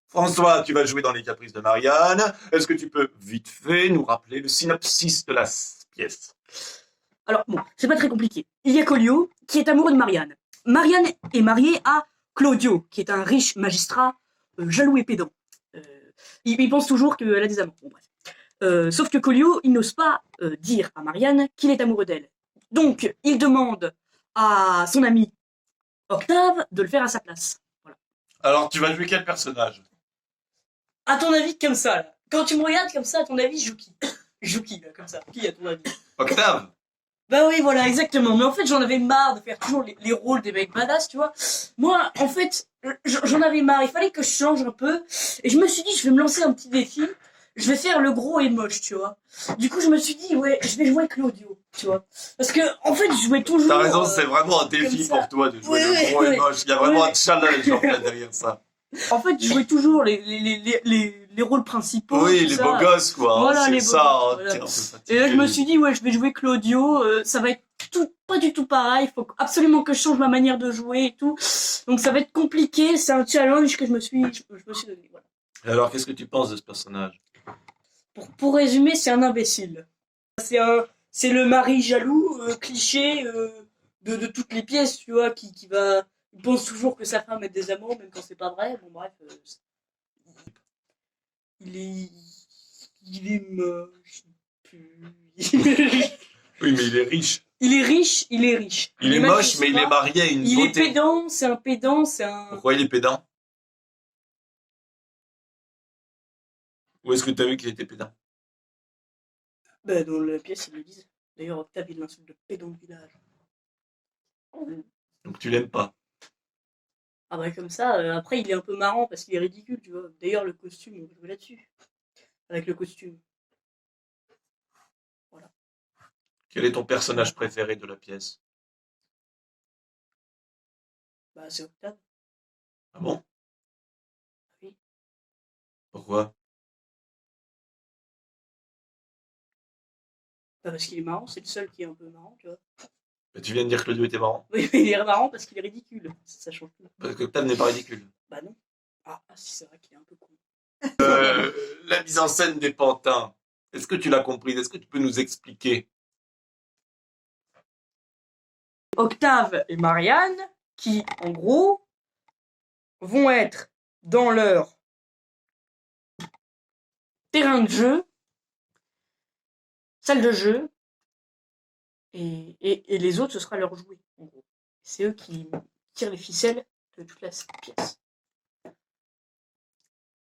François, tu vas jouer dans Les Caprices de Marianne. Est-ce que tu peux vite fait nous rappeler le synopsis de la pièce? Alors bon, c'est pas très compliqué. Il y a Collio qui est amoureux de Marianne. Marianne est mariée à Claudio, qui est un riche magistrat jaloux et pédant. Il pense toujours qu'elle a des amants. Bon, bref. Sauf que Collio, il n'ose pas dire à Marianne qu'il est amoureux d'elle. Donc, il demande à son ami Octave de le faire à sa place. Voilà. Alors, tu vas jouer quel personnage? À ton avis, comme ça, là. Quand tu me regardes comme ça, à ton avis, je joue qui? Je joue qui, là, comme ça? Qui, à ton avis? Octave? Bah oui, voilà, exactement. Mais en fait, j'en avais marre de faire toujours les rôles des mecs badass, tu vois. Moi, en fait, j'en avais marre. Il fallait que je change un peu. Et je me suis dit, je vais me lancer un petit défi. Je vais faire le gros et moche, tu vois. Du coup, je me suis dit, ouais, je vais jouer Claudio, tu vois. Parce que, en fait, je jouais toujours... T'as raison, c'est vraiment un défi pour toi de jouer le gros et moche. Il y a vraiment un challenge en fait derrière ça. En fait, je jouais toujours les rôles principaux. Oui, tout les ça. beaux gosses, quoi. Voilà, C'est les ça, beaux hein, gosses, t'es voilà. un peu fatigué. Et là, je me suis dit, ouais, je vais jouer Claudio. Ça va être pas du tout pareil. Il faut absolument que je change ma manière de jouer et tout. Donc, ça va être compliqué. C'est un challenge que je me suis donné. Voilà. Alors, qu'est-ce que tu penses de ce personnage? Pour résumer, c'est un imbécile. C'est le mari jaloux, cliché de toutes les pièces, tu vois, qui il pense toujours que sa femme est des amants, même quand c'est pas vrai. Bon, bref. Il est moche. Oui, mais il est riche. Il est riche. Il est moche, mais il est marié à une Il est beauté. pédant, c'est un pédant, c'est un... Pourquoi il est pédant? Où est-ce que tu as vu qu'il était pédant? Bah, dans la pièce, ils le disent. D'ailleurs, Octave, il l'insulte de pédant de village. Donc tu l'aimes pas. Ah bah comme ça, après, il est un peu marrant parce qu'il est ridicule, tu vois. D'ailleurs, le costume, on joue là-dessus. Avec le costume. Voilà. Quel est ton personnage préféré de la pièce? Bah, c'est Octave. Ah bon? Oui. Pourquoi? Bah, parce qu'il est marrant, c'est le seul qui est un peu marrant, tu vois. Bah, tu viens de dire que Claudio était marrant. Oui, mais il est marrant parce qu'il est ridicule. Ça change tout. Parce que Octave n'est pas ridicule. Bah non. Ah si, c'est vrai qu'il est un peu con. La mise en scène des pantins, est-ce que tu l'as comprise? Est-ce que tu peux nous expliquer? Octave et Marianne, qui, en gros, vont être dans leur terrain de jeu, salle de jeu, et les autres, ce sera leur jouet, en gros. C'est eux qui tirent les ficelles de toute la pièce.